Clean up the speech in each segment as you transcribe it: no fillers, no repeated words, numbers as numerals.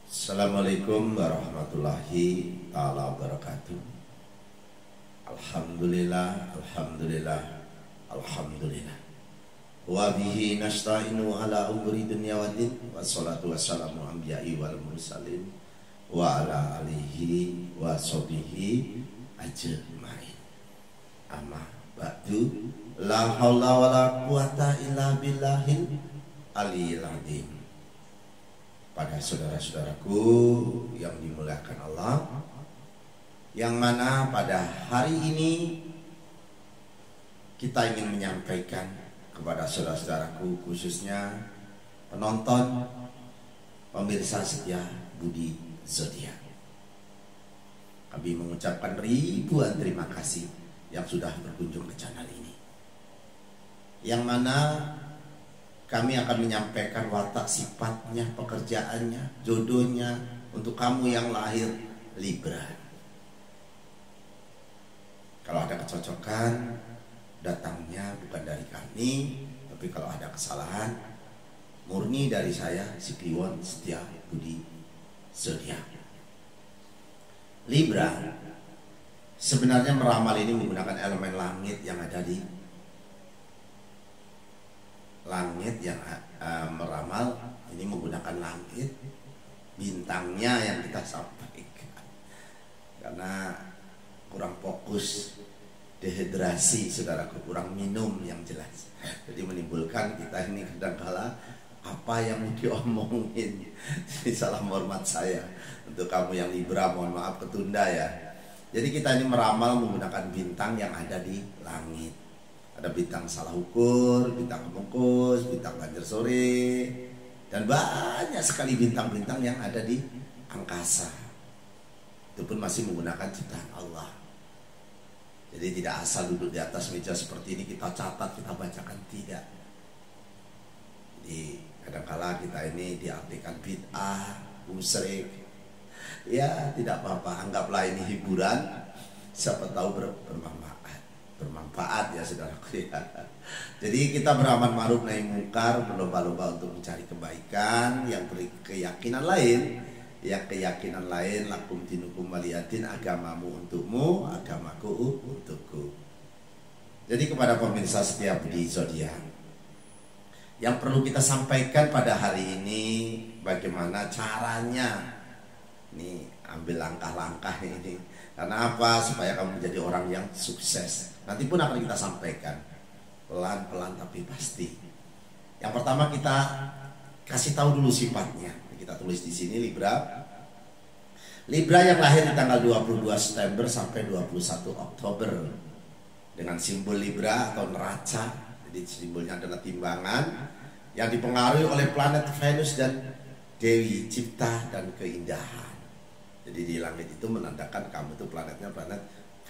Assalamualaikum warahmatullahi taala wabarakatuh. Alhamdulillah, alhamdulillah, alhamdulillah. Wa bihi nasta'inu ala umuri dunya waddin. Wassalatu wassalamu anbiya'i wal mursalin wa ala alihi wa sahbihi ajmain. Amma ba'du, la haula wala quwata illa billahil aliyyil azim. Pada saudara-saudaraku yang dimuliakan Allah, yang mana pada hari ini kita ingin menyampaikan kepada saudara-saudaraku, khususnya penonton, pemirsa setia Budi Zodiak. Kami mengucapkan ribuan terima kasih yang sudah berkunjung ke channel ini, yang mana kami akan menyampaikan watak, sifatnya, pekerjaannya, jodohnya untuk kamu yang lahir Libra. Kalau ada kecocokan, datangnya bukan dari kami, tapi kalau ada kesalahan, murni dari saya, si Kliwon Setia Budi Zodiak. Libra sebenarnya meramal ini menggunakan elemen langit yang ada di langit, yang meramal ini menggunakan langit, bintangnya yang kita sampaikan. Karena kurang fokus, dehidrasi, saudaraku, kurang minum yang jelas. Jadi menimbulkan kita ini kadang-kala apa yang mau diomongin. Jadi salam hormat saya untuk kamu yang Libra, mohon maaf ketunda ya. Jadi kita ini meramal menggunakan bintang yang ada di langit. Ada bintang salah ukur, bintang kemukus, bintang banjir sore, dan banyak sekali bintang-bintang yang ada di angkasa. Itu pun masih menggunakan ciptaan Allah. Jadi tidak asal duduk di atas meja seperti ini kita catat, kita bacakan, tidak. Jadi kadang-kala kita ini diartikan bid'ah, musyrik. Ya tidak apa-apa, anggaplah ini hiburan, siapa tahu bermanfaat ya saudaraku ya. Jadi kita beramal ma'ruf nahi mungkar, berlomba-lomba untuk mencari kebaikan, yang berkeyakinan lain, lakum dinukum waliyadin, agamamu untukmu, agamaku untukku. Jadi kepada pemirsa setia Budi Zodiak, yang perlu kita sampaikan pada hari ini, bagaimana caranya. Ini ambil langkah-langkah ini. Karena apa? Supaya kamu menjadi orang yang sukses. Nanti pun akan kita sampaikan pelan-pelan tapi pasti. Yang pertama kita kasih tahu dulu sifatnya. Kita tulis di sini Libra. Libra yang lahir di tanggal 22 September sampai 21 Oktober dengan simbol Libra atau neraca. Jadi simbolnya adalah timbangan yang dipengaruhi oleh planet Venus dan Dewi Cipta dan Keindahan. Jadi di langit itu menandakan kamu itu planetnya planet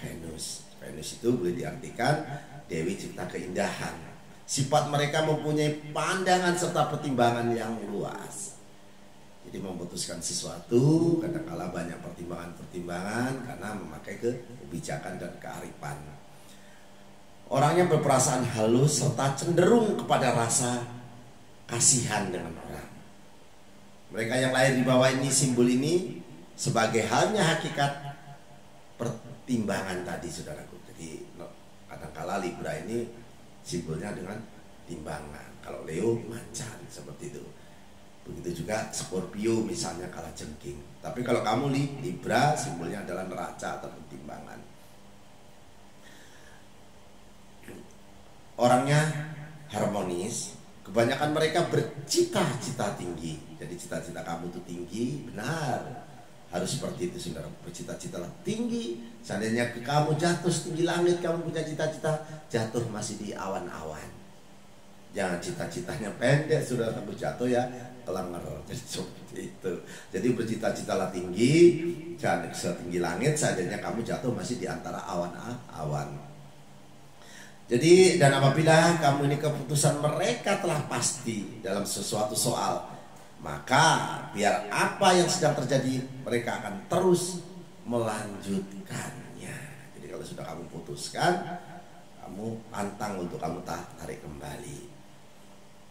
Venus. Venus itu boleh diartikan Dewi Cipta Keindahan. Sifat mereka mempunyai pandangan serta pertimbangan yang luas. Jadi memutuskan sesuatu kadang-kala banyak pertimbangan-pertimbangan karena memakai kebijakan dan kearifan. Orangnya berperasaan halus serta cenderung kepada rasa kasihan dengan orang. Mereka yang lahir di bawah ini, simbol ini sebagai halnya hakikat pertimbangan tadi saudaraku. Jadi kadang-kala Libra ini simbolnya dengan timbangan. Kalau Leo macan seperti itu. Begitu juga Scorpio misalnya kalah jengking. Tapi kalau kamu Libra simbolnya adalah neraca atau pertimbangan. Orangnya harmonis. Kebanyakan mereka bercita-cita tinggi. Jadi cita-cita kamu itu tinggi, benar. Harus seperti itu saudara, bercita-cita tinggi. Seandainya kamu jatuh setinggi langit, kamu punya cita-cita, jatuh masih di awan-awan. Jangan cita-citanya pendek, saudara, kamu jatuh ya kelenger. Jadi seperti itu. Jadi bercita-citalah tinggi, jangan setinggi langit. Seandainya kamu jatuh masih di antara awan-awan. Jadi dan apabila kamu ini keputusan mereka telah pasti dalam sesuatu soal, maka biar apa yang sedang terjadi, mereka akan terus melanjutkannya. Jadi kalau sudah kamu putuskan, kamu pantang untuk kamu tarik kembali.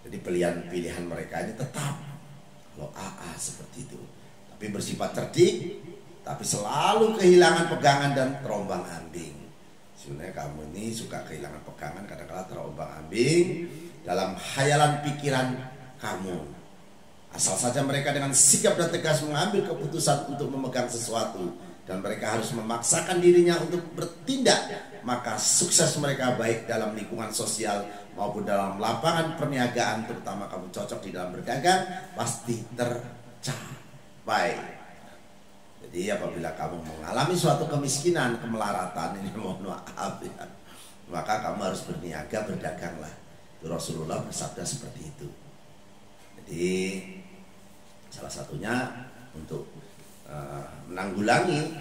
Jadi pilihan mereka ini tetap kalau AA seperti itu. tapi bersifat cerdik, tapi selalu kehilangan pegangan dan terombang-ambing. Sebenarnya kamu ini suka kehilangan pegangan, kadang-kadang terombang-ambing dalam khayalan pikiran kamu. Asal saja mereka dengan sigap dan tegas mengambil keputusan untuk memegang sesuatu, dan mereka harus memaksakan dirinya untuk bertindak, maka sukses mereka baik dalam lingkungan sosial maupun dalam lapangan perniagaan, terutama kamu cocok di dalam berdagang, pasti tercapai. Jadi apabila kamu mengalami suatu kemiskinan, kemelaratan, ini mohon maaf ya, maka kamu harus berniaga, berdaganglah. Itu Rasulullah bersabda seperti itu. Jadi salah satunya untuk menanggulangi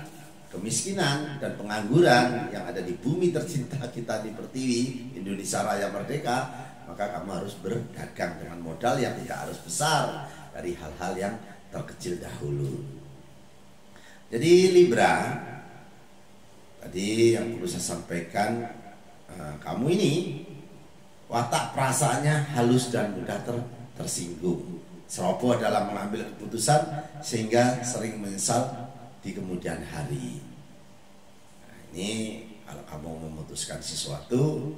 kemiskinan dan pengangguran yang ada di bumi tercinta kita di Pertiwi Indonesia Raya Merdeka, maka kamu harus berdagang dengan modal yang tidak harus besar, dari hal-hal yang terkecil dahulu. Jadi Libra, tadi yang perlu saya sampaikan, kamu ini watak perasaannya halus dan mudah tersinggung, seroboh dalam mengambil keputusan sehingga sering menyesal di kemudian hari. Nah, ini kalau kamu memutuskan sesuatu,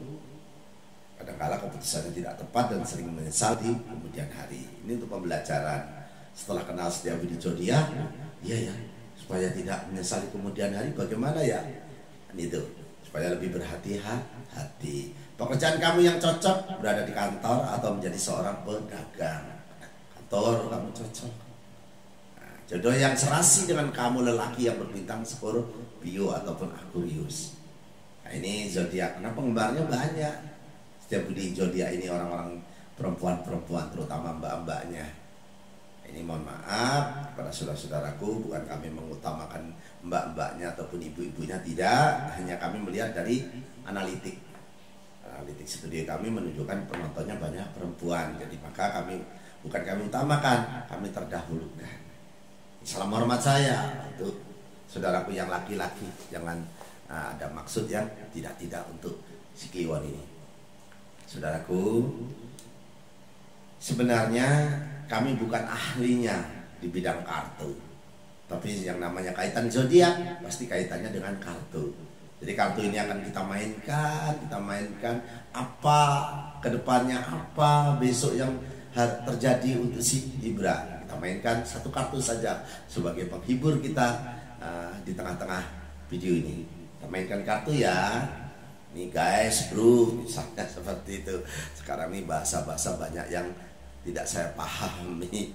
kadang-kala keputusannya tidak tepat dan sering menyesal di kemudian hari. Ini untuk pembelajaran. Setelah kenal Setiabudi Zodiak, iya ya, supaya tidak menyesali kemudian hari, bagaimana ya? Itu supaya lebih berhati-hati. Pekerjaan kamu yang cocok berada di kantor atau menjadi seorang pedagang. Kantor kamu cocok. Nah, jodoh yang serasi dengan kamu lelaki yang berbintang Scorpio ataupun Aquarius. Nah, ini zodiak. Karena penggemarnya banyak. Setiabudi Zodiak ini orang-orang perempuan-perempuan, terutama mbak-mbaknya. Ini mohon maaf kepada saudara-saudaraku, bukan kami mengutamakan mbak-mbaknya ataupun ibu-ibunya, tidak. Hanya kami melihat dari analitik studi kami menunjukkan penontonnya banyak perempuan. Jadi maka kami utamakan, kami terdahulukan. Salam hormat saya untuk saudaraku yang laki-laki, jangan ada maksud yang tidak untuk si Kliwon ini. Saudaraku, sebenarnya kami bukan ahlinya di bidang kartu, tapi yang namanya kaitan zodiak pasti kaitannya dengan kartu. Jadi kartu ini akan kita mainkan apa kedepannya, apa besok yang terjadi untuk si Libra. Kita mainkan satu kartu saja sebagai penghibur kita di tengah-tengah video ini. Kita mainkan kartu ya. Nih guys, bro, misalnya seperti itu. Sekarang ini bahasa-bahasa banyak yang tidak saya pahami.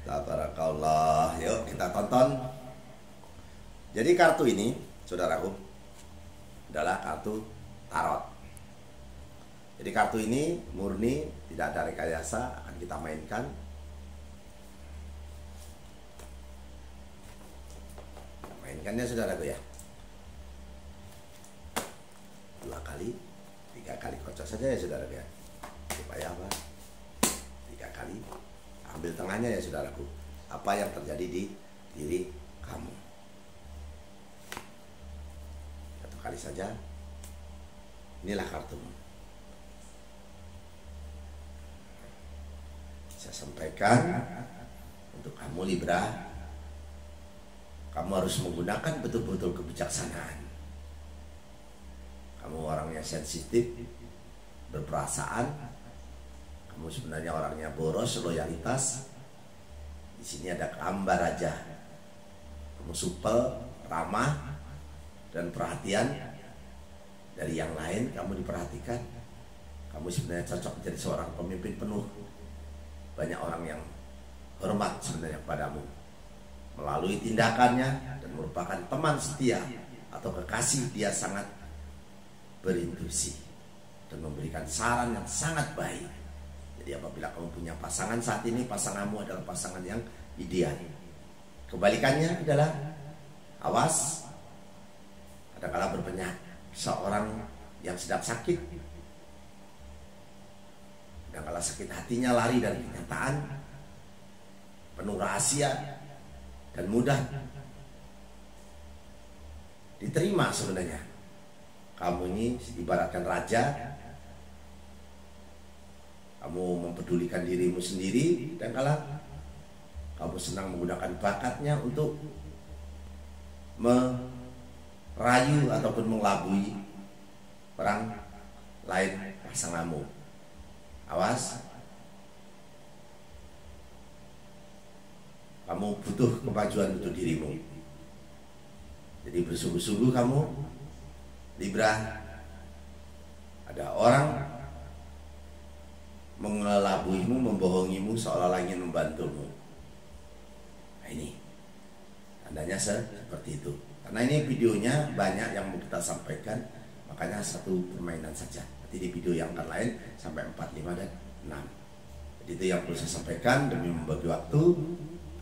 Tabarakallah. Yuk kita tonton. Jadi kartu ini, saudaraku, adalah kartu tarot. Jadi kartu ini murni, tidak ada rekayasa, akan kita mainkan. Mainkannya saudaraku ya. 2 kali, 3 kali kocok saja ya saudaraku ya. Supaya apa? 3 kali. Ambil tengahnya ya saudaraku. Apa yang terjadi di diri kamu. 1 kali saja. Inilah kartumu. Saya sampaikan untuk kamu Libra, kamu harus menggunakan betul-betul kebijaksanaan. Kamu orangnya sensitif, berperasaan. Kamu sebenarnya orangnya boros, loyalitas. Di sini ada gambar raja. Kamu supel, ramah, dan perhatian. Dari yang lain kamu diperhatikan. Kamu sebenarnya cocok menjadi seorang pemimpin penuh. Banyak orang yang hormat sebenarnya padamu melalui tindakannya, dan merupakan teman setia atau kekasih. Dia sangat berintuisi dan memberikan saran yang sangat baik. Jadi apabila kamu punya pasangan saat ini, pasanganmu adalah pasangan yang ideal. Kebalikannya adalah awas, kadang-kadang berpenyakit. Seorang yang sedang sakit, kadang-kadang sakit hatinya lari dari kenyataan, penuh rahasia, dan mudah diterima sebenarnya. Kamu ini ibaratkan raja. Kamu mempedulikan dirimu sendiri, dan kalah kamu senang menggunakan bakatnya untuk merayu ataupun mengelabui orang lain pasanganmu. Awas, kamu butuh kemajuan untuk dirimu. Jadi bersungguh-sungguh kamu Libra. Ada orang mengelabuimu, membohongimu seolah-olah ingin membantumu. Nah ini tandanya seperti itu. Karena ini videonya banyak yang mau kita sampaikan, makanya satu permainan saja. Nanti di video yang akan lain sampai 4, 5, dan 6. Jadi itu yang perlu saya sampaikan demi membagi waktu.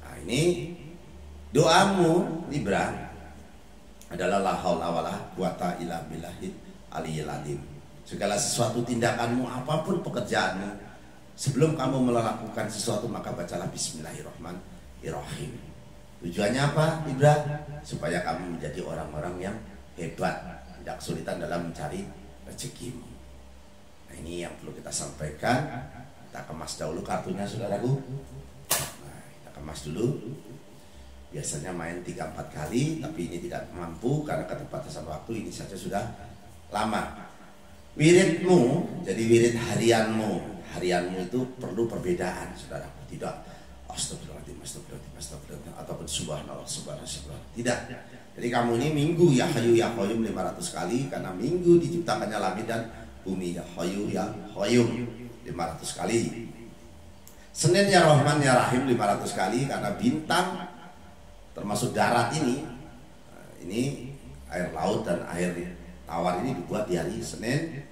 Nah ini doamu Libra adalah la haula wala quwata illa billahil aliyil azim. Segala sesuatu tindakanmu, apapun pekerjaanmu, sebelum kamu melakukan sesuatu maka bacalah bismillahirrahmanirrahim. Tujuannya apa Libra? Supaya kamu menjadi orang-orang yang hebat, tidak kesulitan dalam mencari rezekimu. Nah ini yang perlu kita sampaikan. Kita kemas dahulu kartunya saudaraku. Nah, kita kemas dulu. Biasanya main 3-4 kali, tapi ini tidak mampu karena keterbatasan waktu. Ini saja sudah lama. Wiridmu, jadi wirid harianmu itu perlu perbedaan, saudara. Tidak astagfirullahaladzim, astagfirullahaladzim, astagfirullahaladzim, ataupun subhanallah, subhanallah. Tidak. Jadi kamu ini minggu ya hayu ya qayyum 500 kali, karena minggu diciptakannya langit dan bumi. Ya hayu ya qayyum 500 kali. Senin ya Rahman ya Rahim 500 kali, karena bintang termasuk darat ini air laut dan air tawar ini dibuat di hari Senin.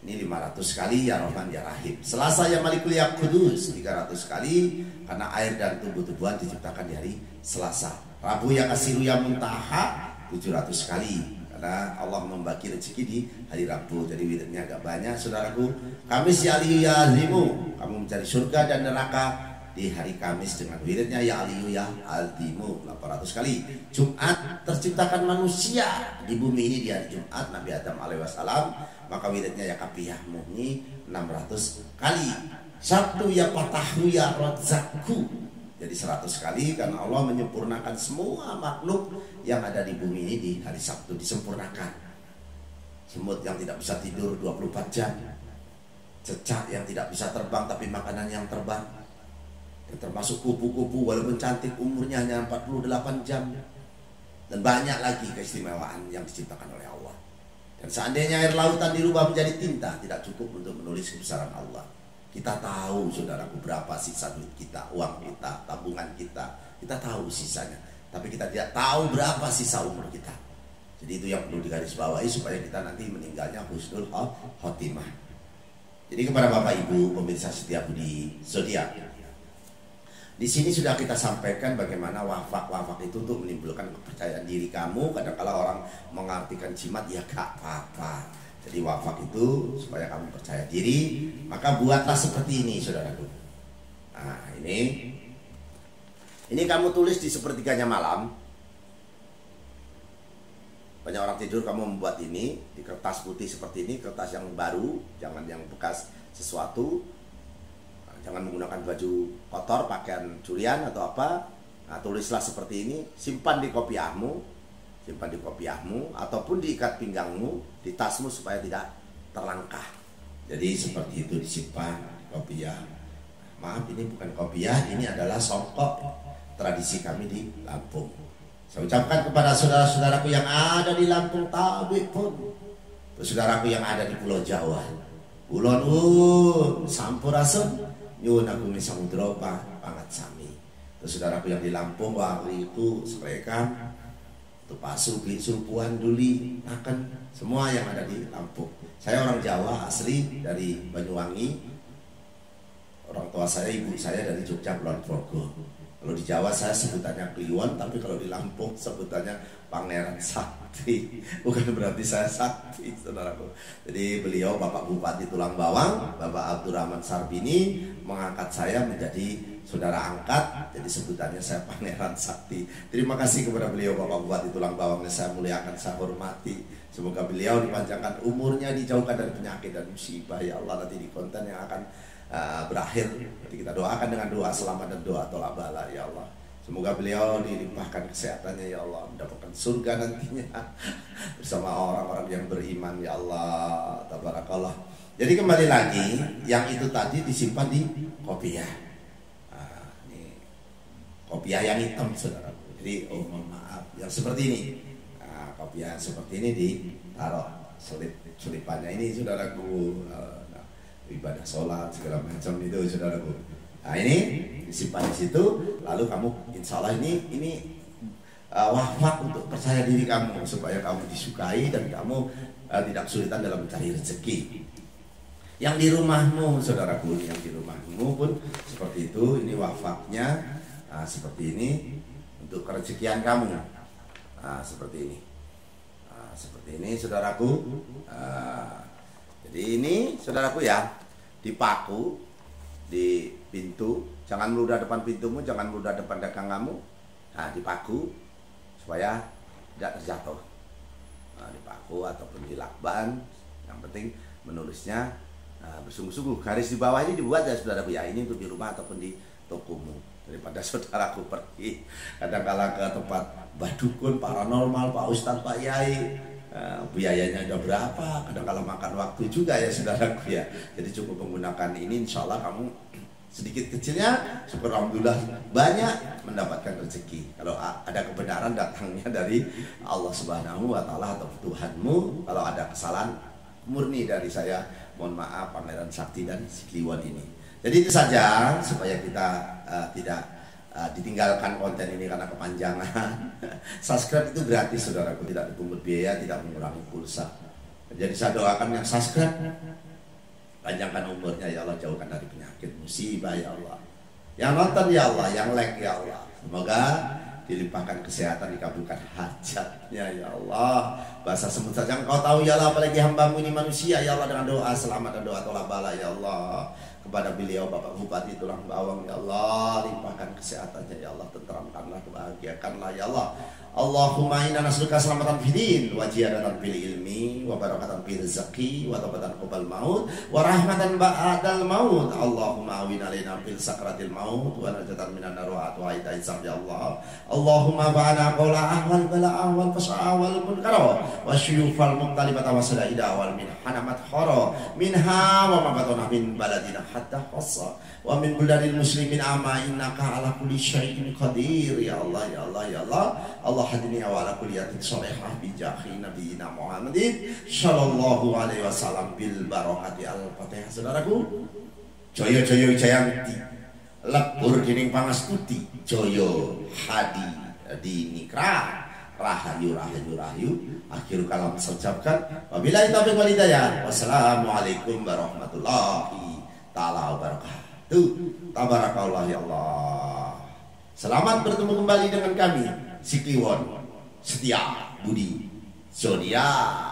Ini 500 kali ya Rahman ya Rahim. Selasa ya Malikul ya Kudus 300 kali, karena air dan tumbuh-tumbuhan diciptakan di hari Selasa. Rabu ya Kasiru ya Muntaha 700 kali, karena Allah membagi rezeki di hari Rabu. Jadi wiridnya agak banyak saudaraku. Kamis ya Aliyu ya Azimu, kamu mencari surga dan neraka di hari Kamis dengan wiridnya ya Aliyu ya Aldimu 800 kali. Jumat terciptakan manusia di bumi ini di hari Jumat Nabi Adam alaihissalam, maka wiridnya ya Kapiyahmu ini 600 kali. Sabtu ya Patahu ya Razakku, jadi 100 kali, karena Allah menyempurnakan semua makhluk yang ada di bumi ini di hari Sabtu, disempurnakan. Semut yang tidak bisa tidur 24 jam, cecak yang tidak bisa terbang tapi makanan yang terbang, termasuk kupu-kupu walaupun cantik umurnya hanya 48 jam, dan banyak lagi keistimewaan yang diciptakan oleh Allah. Dan seandainya air lautan dirubah menjadi tinta, tidak cukup untuk menulis kebesaran Allah. Kita tahu saudaraku berapa sisa duit kita, uang kita, tabungan kita tahu sisanya, tapi kita tidak tahu berapa sisa umur kita. Jadi itu yang perlu digarisbawahi supaya kita nanti meninggalnya husnul khotimah. Jadi kepada Bapak Ibu pemirsa setia Budi Zodiak, di sini sudah kita sampaikan bagaimana wafak itu untuk menimbulkan kepercayaan diri kamu. Kadang-kala orang mengartikan jimat, ya gak apa-apa. Jadi wafak itu supaya kamu percaya diri, maka buatlah seperti ini saudaraku. Nah ini kamu tulis di sepertiganya malam. Banyak orang tidur, kamu membuat ini di kertas putih seperti ini, kertas yang baru, jangan yang bekas sesuatu. Jangan menggunakan baju kotor, pakaian curian atau apa. Nah, tulislah seperti ini, simpan di kopiahmu, ataupun diikat pinggangmu, di tasmu supaya tidak terlangkah. Jadi seperti itu disimpan di kopiah. Maaf, ini bukan kopiah, ini adalah songkok tradisi kami di Lampung. Saya ucapkan kepada saudara-saudaraku yang ada di Lampung Tabik pun, saudaraku yang ada di Pulau Jawa, Kulon Sampurasun, nyuwun agung samudra pangat sami. Terus saudaraku yang di Lampung, waktu itu Srekam, Tupasu, Supuan, Duli, akan semua yang ada di Lampung. Saya orang Jawa asli dari Banyuwangi. Orang tua saya, ibu saya dari Jogja Kulon Progo. Kalau di Jawa saya sebutannya Kliwon, tapi kalau di Lampung sebutannya Pangeran Sakti. Bukan berarti saya sakti, saudaraku. Jadi beliau Bapak Bupati Tulang Bawang, Bapak Abdurrahman Sarbini, mengangkat saya menjadi saudara angkat. Jadi sebutannya saya Pangeran Sakti. Terima kasih kepada beliau Bapak Bupati Tulang Bawang, yang saya muliakan, saya hormati. Semoga beliau dipanjangkan umurnya, dijauhkan dari penyakit dan musibah. Ya Allah, nanti di konten yang akan berakhir. Jadi kita doakan dengan doa selamat dan doa tolak bala ya Allah. Semoga beliau dilimpahkan kesehatannya ya Allah, mendapatkan surga nantinya bersama orang-orang yang beriman ya Allah. Tabarakallah. Jadi kembali lagi, yang itu tadi disimpan di kopiah. Ini kopiah yang hitam saudara. Jadi mohon maaf, yang seperti ini. Kopiah seperti ini ditaruh selipannya ini saudaraku. Ibadah sholat segala macam itu saudaraku. Nah ini disimpan di situ, lalu kamu insya Allah ini wafat untuk percaya diri kamu supaya kamu disukai dan kamu tidak kesulitan dalam mencari rezeki. Yang di rumahmu saudaraku, yang di rumahmu pun seperti itu. Ini wafatnya seperti ini untuk kerezekian kamu. Seperti ini, seperti ini saudaraku. Jadi ini saudaraku ya, dipaku di pintu, jangan meludah depan pintumu, jangan meludah depan dagang kamu. Nah, dipaku supaya tidak terjatuh. Dipaku ataupun dilakban. Yang penting menulisnya bersungguh-sungguh. Garis di bawah ini dibuat ya saudaraku ya, ini untuk di rumah ataupun di tokomu. Daripada saudaraku pergi kadang-kala ke tempat badukun, paranormal, Pak Ustadz, Pak Yai, biayanya udah berapa, kadang-kala makan waktu juga ya saudaraku ya. Jadi cukup menggunakan ini, insya Allah kamu sedikit kecilnya, syukur alhamdulillah banyak mendapatkan rezeki. Kalau ada kebenaran datangnya dari Allah Subhanahu wa Ta'ala atau Tuhanmu. Kalau ada kesalahan murni dari saya, mohon maaf Pangeran Sakti dan si Kliwon ini. Jadi itu saja supaya kita tidak ditinggalkan konten ini karena kepanjangan. Subscribe itu gratis saudaraku, tidak dipungut biaya, tidak mengurangi pulsa. Jadi saya doakan yang subscribe, panjangkan umurnya ya Allah, jauhkan dari penyakit musibah ya Allah. Yang nonton ya Allah, yang like ya Allah, semoga dilimpahkan kesehatan, dikabulkan hajatnya ya Allah. Bahasa semut saja engkau tahu ya Allah, apalagi hambamu ini manusia ya Allah. Dengan doa selamat dan doa tolak bala ya Allah kepada beliau Bapak Bupati Tulang Bawang ya Allah, limpahkan kesehatannya ya Allah, tenteramkanlah, kebahagiakanlah ya Allah. Allahumma inna nas'aluka selamatan fidin wa ziyadatan fil ilmi wa barakatan fil rizqi wa taubatan qabl maut wa rahmatan ba'dal maut. Allahumma awin alaina fil sakratil maut wa najatan minan nar wa atu'aita isam ya Allah. Allahumma ba'ana qawla ahwal bala ahwal fas'a wal munkar wa syuyufal muqtalibata wa sadaida wal min hanamat khara minha wa ma batana min baladina hatta khassa wa min buladil muslimin ama innaka ala kulli syai'in qadir ya Allah ya Allah ya Allah. Allah hadini wa ala kulliyatin sholihah bi jahi nabiyina Muhammadin sallallahu alaihi wasallam bil barakati al-fatihah. Saudaraku, jaya jaya wijayamti lebur dening pangastuti, jaya hadi dinikra rahayu rahayu rahayu. Akhir kalam saya wabillahi taufiq wal hidayah. Wassalamualaikum warahmatullahi taala wabarakatuh. Tabarakallah ya Allah. Selamat bertemu kembali dengan kami si Kliwon Setia Budi Zodiak.